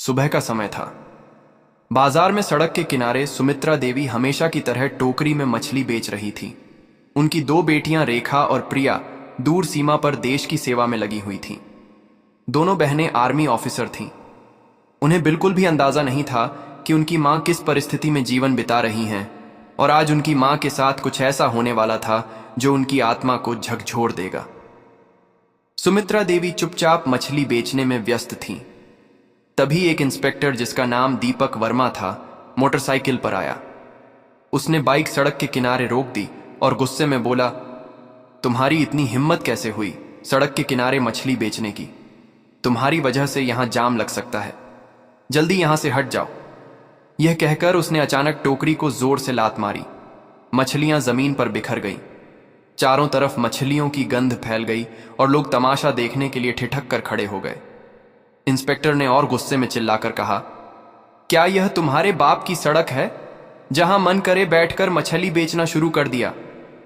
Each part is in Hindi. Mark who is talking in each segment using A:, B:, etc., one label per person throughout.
A: सुबह का समय था। बाजार में सड़क के किनारे सुमित्रा देवी हमेशा की तरह टोकरी में मछली बेच रही थी। उनकी दो बेटियां रेखा और प्रिया दूर सीमा पर देश की सेवा में लगी हुई थीं। दोनों बहनें आर्मी ऑफिसर थीं। उन्हें बिल्कुल भी अंदाजा नहीं था कि उनकी मां किस परिस्थिति में जीवन बिता रही हैं, और आज उनकी मां के साथ कुछ ऐसा होने वाला था जो उनकी आत्मा को झकझोर देगा। सुमित्रा देवी चुपचाप मछली बेचने में व्यस्त थीं। तभी एक इंस्पेक्टर जिसका नाम दीपक वर्मा था मोटरसाइकिल पर आया। उसने बाइक सड़क के किनारे रोक दी और गुस्से में बोला, तुम्हारी इतनी हिम्मत कैसे हुई सड़क के किनारे मछली बेचने की? तुम्हारी वजह से यहां जाम लग सकता है, जल्दी यहां से हट जाओ। यह कहकर उसने अचानक टोकरी को जोर से लात मारी। मछलियां जमीन पर बिखर गईं। चारों तरफ मछलियों की गंध फैल गई और लोग तमाशा देखने के लिए ठिठक कर खड़े हो गए। इंस्पेक्टर ने और गुस्से में चिल्लाकर कहा, क्या यह तुम्हारे बाप की सड़क है जहां मन करे बैठकर मछली बेचना शुरू कर दिया?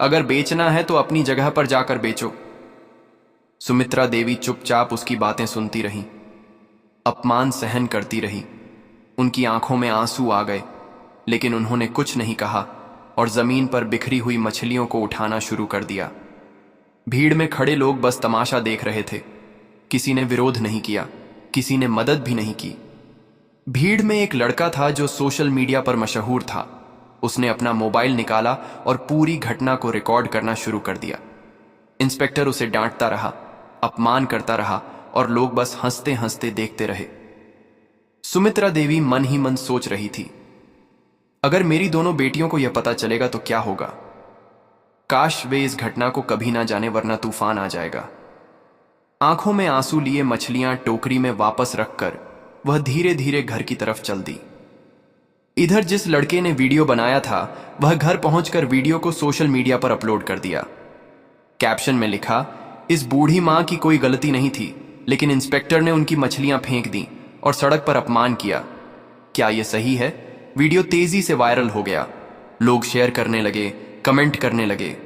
A: अगर बेचना है तो अपनी जगह पर जाकर बेचो। सुमित्रा देवी चुपचाप उसकी बातें सुनती रहीं, अपमान सहन करती रही। उनकी आंखों में आंसू आ गए, लेकिन उन्होंने कुछ नहीं कहा और जमीन पर बिखरी हुई मछलियों को उठाना शुरू कर दिया। भीड़ में खड़े लोग बस तमाशा देख रहे थे। किसी ने विरोध नहीं किया, किसी ने मदद भी नहीं की। भीड़ में एक लड़का था जो सोशल मीडिया पर मशहूर था। उसने अपना मोबाइल निकाला और पूरी घटना को रिकॉर्ड करना शुरू कर दिया। इंस्पेक्टर उसे डांटता रहा, अपमान करता रहा और लोग बस हंसते हंसते देखते रहे। सुमित्रा देवी मन ही मन सोच रही थी, अगर मेरी दोनों बेटियों को यह पता चलेगा तो क्या होगा? काश वे इस घटना को कभी ना जाने, वरना तूफान आ जाएगा। आंखों में आंसू लिए मछलियां टोकरी में वापस रखकर वह धीरे धीरे घर की तरफ चल दी। इधर जिस लड़के ने वीडियो बनाया था वह घर पहुंचकर वीडियो को सोशल मीडिया पर अपलोड कर दिया। कैप्शन में लिखा, इस बूढ़ी मां की कोई गलती नहीं थी, लेकिन इंस्पेक्टर ने उनकी मछलियां फेंक दी और सड़क पर अपमान किया। क्या यह सही है? वीडियो तेजी से वायरल हो गया। लोग शेयर करने लगे, कमेंट करने लगे।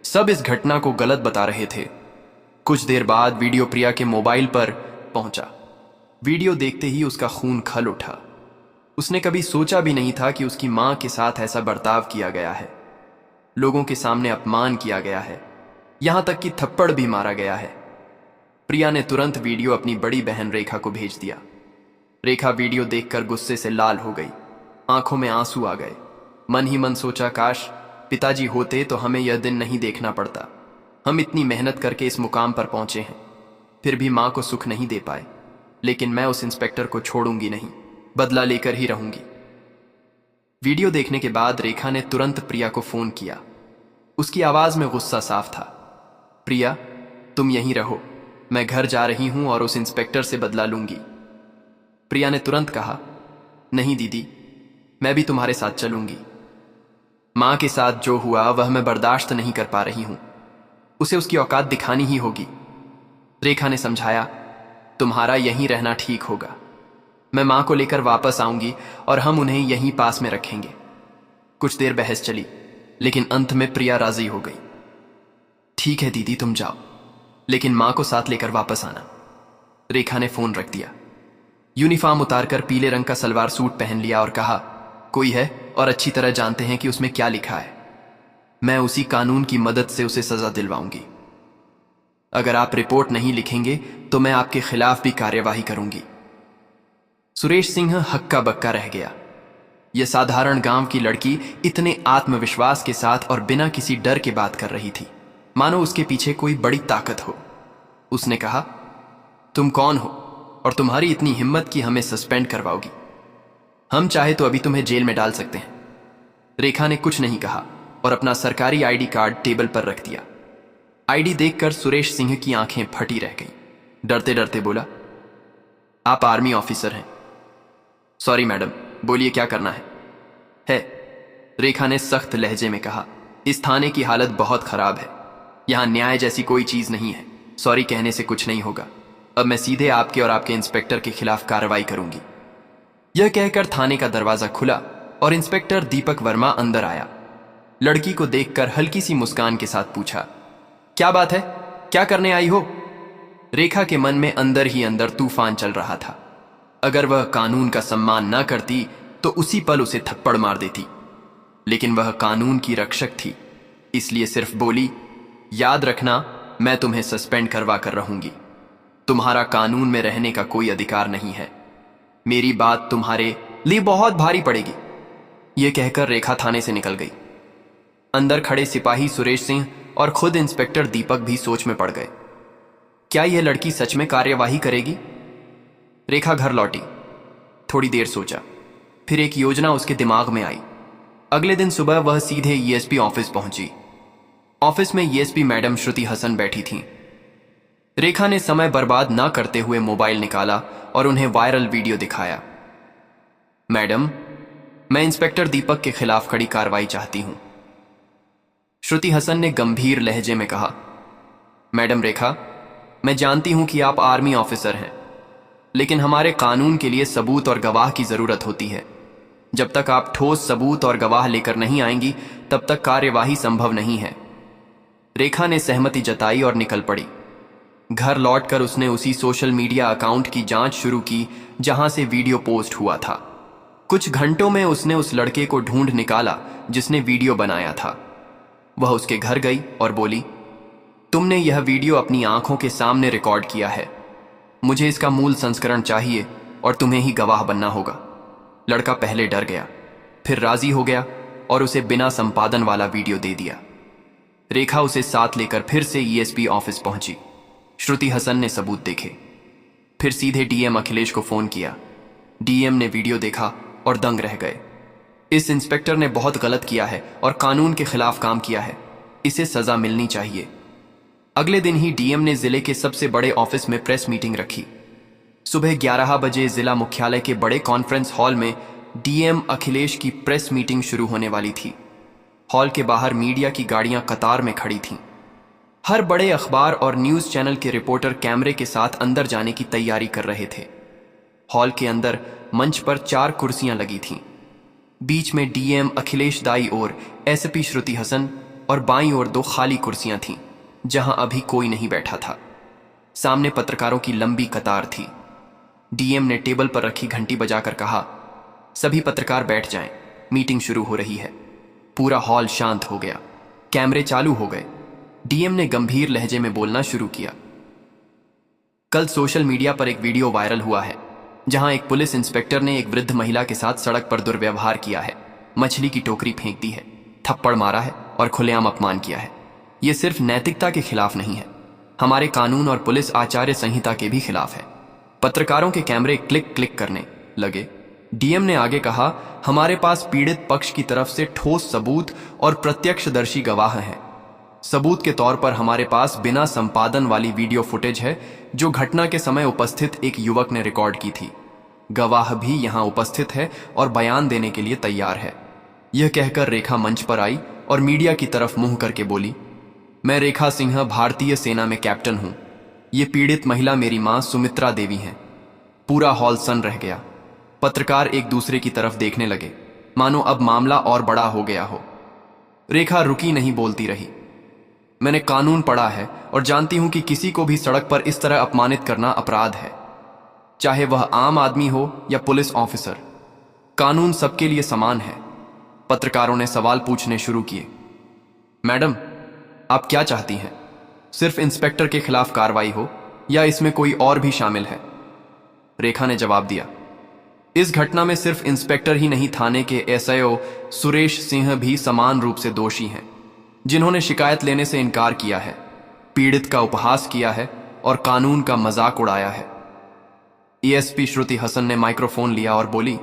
A: सब इस घटना को गलत बता रहे थे। कुछ देर बाद वीडियो प्रिया के मोबाइल पर पहुंचा। वीडियो देखते ही उसका खून खल उठा। उसने कभी सोचा भी नहीं था कि उसकी मां के साथ ऐसा बर्ताव किया गया है। लोगों के सामने अपमान किया गया है, यहां तक कि थप्पड़ भी मारा गया है। प्रिया ने तुरंत वीडियो अपनी बड़ी बहन रेखा को भेज दिया। रेखा वीडियो देखकर गुस्से से लाल हो गई, आंखों में आंसू आ गए। मन ही मन सोचा, काश पिताजी होते तो हमें यह दिन नहीं देखना पड़ता। हम इतनी मेहनत करके इस मुकाम पर पहुंचे हैं, फिर भी मां को सुख नहीं दे पाए। लेकिन मैं उस इंस्पेक्टर को छोड़ूंगी नहीं, बदला लेकर ही रहूंगी। वीडियो देखने के बाद रेखा ने तुरंत प्रिया को फोन किया। उसकी आवाज में गुस्सा साफ था। प्रिया, तुम यहीं रहो, मैं घर जा रही हूं और उस इंस्पेक्टर से बदला लूंगी। प्रिया ने तुरंत कहा, नहीं दीदी, मैं भी तुम्हारे साथ चलूंगी। मां के साथ जो हुआ वह मैं बर्दाश्त नहीं कर पा रही हूं, उसे उसकी औकात दिखानी ही होगी। रेखा ने समझाया, तुम्हारा यहीं रहना ठीक होगा। मैं मां को लेकर वापस आऊंगी और हम उन्हें यहीं पास में रखेंगे। कुछ देर बहस चली, लेकिन अंत में प्रिया राजी हो गई। ठीक है दीदी, तुम जाओ, लेकिन मां को साथ लेकर वापस आना। रेखा ने फोन रख दिया। यूनिफॉर्म उतारकर पीले रंग का सलवार सूट पहन लिया और कहा, कोई है और अच्छी तरह जानते हैं कि उसमें क्या लिखा है। मैं उसी कानून की मदद से उसे सजा दिलवाऊंगी। अगर आप रिपोर्ट नहीं लिखेंगे तो मैं आपके खिलाफ भी कार्यवाही करूंगी। सुरेश सिंह हक्का बक्का रह गया। यह साधारण गांव की लड़की इतने आत्मविश्वास के साथ और बिना किसी डर के बात कर रही थी, मानो उसके पीछे कोई बड़ी ताकत हो। उसने कहा, तुम कौन हो और तुम्हारी इतनी हिम्मत कि हमें सस्पेंड करवाओगी? हम चाहे तो अभी तुम्हें जेल में डाल सकते हैं। रेखा ने कुछ नहीं कहा और अपना सरकारी आईडी कार्ड टेबल पर रख दिया। आईडी देखकर सुरेश सिंह की आंखें फटी रह गईं। डरते डरते बोला, आप आर्मी ऑफिसर हैं? सॉरी मैडम, बोलिए क्या करना है? रेखा ने सख्त लहजे में कहा, इस थाने की हालत बहुत खराब है। यहां न्याय जैसी कोई चीज नहीं है। सॉरी कहने से कुछ नहीं होगा। अब मैं सीधे आपके और आपके इंस्पेक्टर के खिलाफ कार्रवाई करूंगी। यह कहकर थाने का दरवाजा खुला और इंस्पेक्टर दीपक वर्मा अंदर आया। लड़की को देखकर हल्की सी मुस्कान के साथ पूछा, क्या बात है, क्या करने आई हो? रेखा के मन में अंदर ही अंदर तूफान चल रहा था। अगर वह कानून का सम्मान न करती तो उसी पल उसे थप्पड़ मार देती, लेकिन वह कानून की रक्षक थी, इसलिए सिर्फ बोली, याद रखना, मैं तुम्हें सस्पेंड करवा कर रहूंगी। तुम्हारा कानून में रहने का कोई अधिकार नहीं है। मेरी बात तुम्हारे लिए बहुत भारी पड़ेगी। यह कहकर रेखा थाने से निकल गई। अंदर खड़े सिपाही सुरेश सिंह और खुद इंस्पेक्टर दीपक भी सोच में पड़ गए। क्या यह लड़की सच में कार्यवाही करेगी? रेखा घर लौटी, थोड़ी देर सोचा, फिर एक योजना उसके दिमाग में आई। अगले दिन सुबह वह सीधे ईएसपी ऑफिस पहुंची। ऑफिस में ईएसपी मैडम श्रुति हसन बैठी थीं। रेखा ने समय बर्बाद ना करते हुए मोबाइल निकाला और उन्हें वायरल वीडियो दिखाया। मैडम, मैं इंस्पेक्टर दीपक के खिलाफ कड़ी कार्रवाई चाहती हूं, श्रुति हसन ने गंभीर लहजे में कहा। मैडम रेखा, मैं जानती हूं कि आप आर्मी ऑफिसर हैं, लेकिन हमारे कानून के लिए सबूत और गवाह की जरूरत होती है। जब तक आप ठोस सबूत और गवाह लेकर नहीं आएंगी, तब तक कार्यवाही संभव नहीं है। रेखा ने सहमति जताई और निकल पड़ी। घर लौटकर उसने उसी सोशल मीडिया अकाउंट की जांच शुरू की जहां से वीडियो पोस्ट हुआ था। कुछ घंटों में उसने उस लड़के को ढूंढ निकाला जिसने वीडियो बनाया था। वह उसके घर गई और बोली, तुमने यह वीडियो अपनी आंखों के सामने रिकॉर्ड किया है। मुझे इसका मूल संस्करण चाहिए और तुम्हें ही गवाह बनना होगा। लड़का पहले डर गया, फिर राजी हो गया और उसे बिना संपादन वाला वीडियो दे दिया। रेखा उसे साथ लेकर फिर से ईएसपी ऑफिस पहुंची। श्रुति हसन ने सबूत देखे, फिर सीधे डीएम अखिलेश को फोन किया। डीएम ने वीडियो देखा और दंग रह गए। इस इंस्पेक्टर ने बहुत गलत किया है और कानून के खिलाफ काम किया है। इसे सजा मिलनी चाहिए। अगले दिन ही डीएम ने जिले के सबसे बड़े ऑफिस में प्रेस मीटिंग रखी। सुबह 11 बजे जिला मुख्यालय के बड़े कॉन्फ्रेंस हॉल में डीएम अखिलेश की प्रेस मीटिंग शुरू होने वाली थी। हॉल के बाहर मीडिया की गाड़ियां कतार में खड़ी थीं। हर बड़े अखबार और न्यूज चैनल के रिपोर्टर कैमरे के साथ अंदर जाने की तैयारी कर रहे थे। हॉल के अंदर मंच पर 4 कुर्सियां लगी थीं। बीच में डीएम अखिलेश, दाई ओर एसपी श्रुति हसन और बाईं ओर 2 खाली कुर्सियां थीं जहां अभी कोई नहीं बैठा था। सामने पत्रकारों की लंबी कतार थी। डीएम ने टेबल पर रखी घंटी बजाकर कहा, सभी पत्रकार बैठ जाएं, मीटिंग शुरू हो रही है। पूरा हॉल शांत हो गया, कैमरे चालू हो गए। डीएम ने गंभीर लहजे में बोलना शुरू किया। कल सोशल मीडिया पर एक वीडियो वायरल हुआ है जहां एक पुलिस इंस्पेक्टर ने एक वृद्ध महिला के साथ सड़क पर दुर्व्यवहार किया है, मछली की टोकरी फेंक दी है, थप्पड़ मारा है और खुलेआम अपमान किया है। यह सिर्फ नैतिकता के खिलाफ नहीं है, हमारे कानून और पुलिस आचार्य संहिता के भी खिलाफ है। पत्रकारों के कैमरे क्लिक क्लिक करने लगे। डीएम ने आगे कहा, हमारे पास पीड़ित पक्ष की तरफ से ठोस सबूत और प्रत्यक्षदर्शी गवाह हैं। सबूत के तौर पर हमारे पास बिना संपादन वाली वीडियो फुटेज है जो घटना के समय उपस्थित एक युवक ने रिकॉर्ड की थी। गवाह भी यहां उपस्थित है और बयान देने के लिए तैयार है। यह कहकर रेखा मंच पर आई और मीडिया की तरफ मुंह करके बोली, मैं रेखा सिंह, भारतीय सेना में कैप्टन हूं। ये पीड़ित महिला मेरी मां सुमित्रा देवी हैं। पूरा हॉल सन्न रह गया। पत्रकार एक दूसरे की तरफ देखने लगे, मानो अब मामला और बड़ा हो गया हो। रेखा रुकी नहीं, बोलती रही, मैंने कानून पढ़ा है और जानती हूं कि किसी को भी सड़क पर इस तरह अपमानित करना अपराध है, चाहे वह आम आदमी हो या पुलिस ऑफिसर। कानून सबके लिए समान है। पत्रकारों ने सवाल पूछने शुरू किए। मैडम, आप क्या चाहती हैं? सिर्फ इंस्पेक्टर के खिलाफ कार्रवाई हो या इसमें कोई और भी शामिल है? रेखा ने जवाब दिया, इस घटना में सिर्फ इंस्पेक्टर ही नहीं, थाने के एसआईओ सुरेश सिंह भी समान रूप से दोषी हैं, जिन्होंने शिकायत लेने से इनकार किया है, पीड़ित का उपहास किया है और कानून का मजाक उड़ाया है। ईएसपी श्रुति हसन ने माइक्रोफोन लिया और बोली,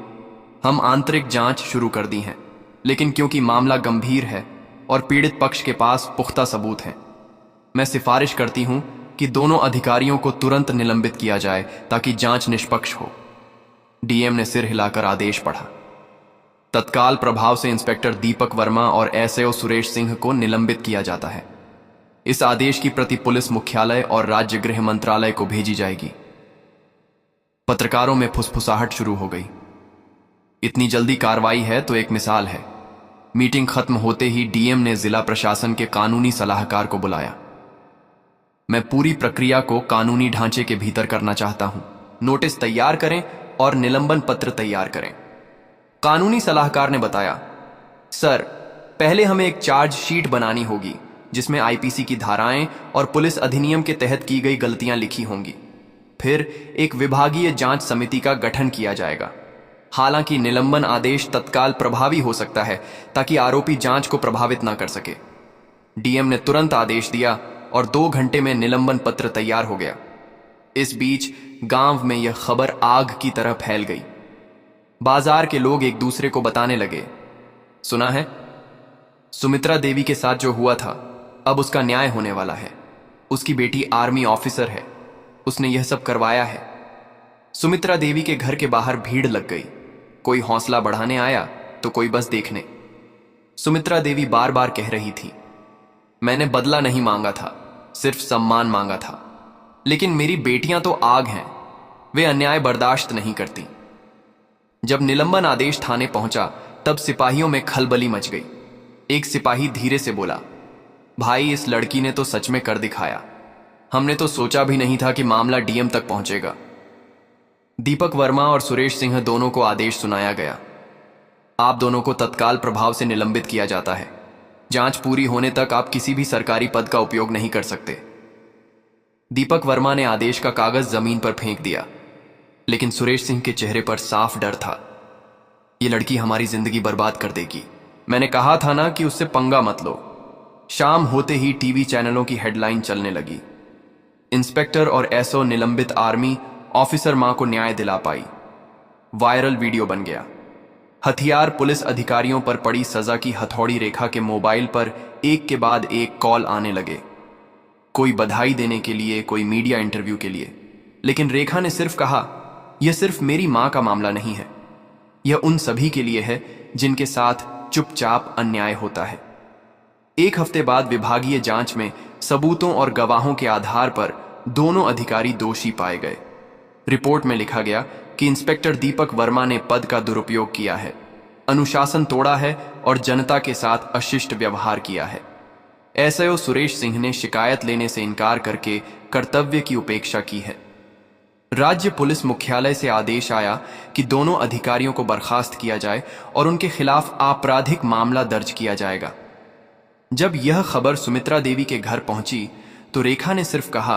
A: हम आंतरिक जांच शुरू कर दी है, लेकिन क्योंकि मामला गंभीर है और पीड़ित पक्ष के पास पुख्ता सबूत हैं, मैं सिफारिश करती हूं कि दोनों अधिकारियों को तुरंत निलंबित किया जाए ताकि जांच निष्पक्ष हो। डीएम ने सिर हिलाकर आदेश पढ़ा। तत्काल प्रभाव से इंस्पेक्टर दीपक वर्मा और एसएओ सुरेश सिंह को निलंबित किया जाता है। इस आदेश की प्रति पुलिस मुख्यालय और राज्य गृह मंत्रालय को भेजी जाएगी। पत्रकारों में फुसफुसाहट शुरू हो गई। इतनी जल्दी कार्रवाई है तो एक मिसाल है। मीटिंग खत्म होते ही डीएम ने जिला प्रशासन के कानूनी सलाहकार को बुलाया। मैं पूरी प्रक्रिया को कानूनी ढांचे के भीतर करना चाहता हूं। नोटिस तैयार करें और निलंबन पत्र तैयार करें। कानूनी सलाहकार ने बताया, सर, पहले हमें एक चार्ज शीट बनानी होगी जिसमें आईपीसी की धाराएं और पुलिस अधिनियम के तहत की गई गलतियां लिखी होंगी। फिर एक विभागीय जांच समिति का गठन किया जाएगा। हालांकि निलंबन आदेश तत्काल प्रभावी हो सकता है ताकि आरोपी जांच को प्रभावित ना कर सके। डीएम ने तुरंत आदेश दिया और 2 घंटे में निलंबन पत्र तैयार हो गया। इस बीच गांव में यह खबर आग की तरह फैल गई। बाजार के लोग एक दूसरे को बताने लगे, सुना है, सुमित्रा देवी के साथ जो हुआ था अब उसका न्याय होने वाला है। उसकी बेटी आर्मी ऑफिसर है, उसने यह सब करवाया है। सुमित्रा देवी के घर के बाहर भीड़ लग गई। कोई हौसला बढ़ाने आया तो कोई बस देखने। सुमित्रा देवी बार बार कह रही थी, मैंने बदला नहीं मांगा था, सिर्फ सम्मान मांगा था। लेकिन मेरी बेटियां तो आग हैं, वे अन्याय बर्दाश्त नहीं करती। जब निलंबन आदेश थाने पहुंचा तब सिपाहियों में खलबली मच गई। एक सिपाही धीरे से बोला, भाई, इस लड़की ने तो सच में कर दिखाया। हमने तो सोचा भी नहीं था कि मामला डीएम तक पहुंचेगा। दीपक वर्मा और सुरेश सिंह दोनों को आदेश सुनाया गया। आप दोनों को तत्काल प्रभाव से निलंबित किया जाता है। जांच पूरी होने तक आप किसी भी सरकारी पद का उपयोग नहीं कर सकते। दीपक वर्मा ने आदेश का कागज जमीन पर फेंक दिया, लेकिन सुरेश सिंह के चेहरे पर साफ डर था। ये लड़की हमारी जिंदगी बर्बाद कर देगी। मैंने कहा था ना कि उससे पंगा मत लो। शाम होते ही टीवी चैनलों की हेडलाइन चलने लगी, इंस्पेक्टर और एसओ निलंबित, आर्मी ऑफिसर मां को न्याय दिला पाई। वायरल वीडियो बन गया। हथियार पुलिस अधिकारियों पर पड़ी सजा की हथौड़ी रेखा के मोबाइल पर एक के बाद एक कॉल आने लगे। कोई बधाई देने के लिए, कोई मीडिया इंटरव्यू के लिए। लेकिन रेखा ने सिर्फ कहा, यह सिर्फ मेरी मां का मामला नहीं है, यह उन सभी के लिए है जिनके साथ चुपचाप अन्याय होता है। 1 हफ्ते बाद विभागीय जांच में सबूतों और गवाहों के आधार पर दोनों अधिकारी दोषी पाए गए। रिपोर्ट में लिखा गया कि इंस्पेक्टर दीपक वर्मा ने पद का दुरुपयोग किया है, अनुशासन तोड़ा है और जनता के साथ अशिष्ट व्यवहार किया है। एसओ सुरेश सिंह ने शिकायत लेने से इनकार करके कर्तव्य की उपेक्षा की है। राज्य पुलिस मुख्यालय से आदेश आया कि दोनों अधिकारियों को बर्खास्त किया जाए और उनके खिलाफ आपराधिक मामला दर्ज किया जाएगा। जब यह खबर सुमित्रा देवी के घर पहुंची तो रेखा ने सिर्फ कहा,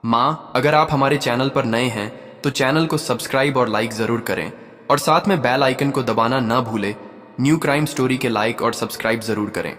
A: मां, अगर आप हमारे चैनल पर नए हैं तो चैनल को सब्सक्राइब और लाइक जरूर करें और साथ में बेल आइकन को दबाना ना भूलें। न्यू क्राइम स्टोरी के लाइक और सब्सक्राइब जरूर करें।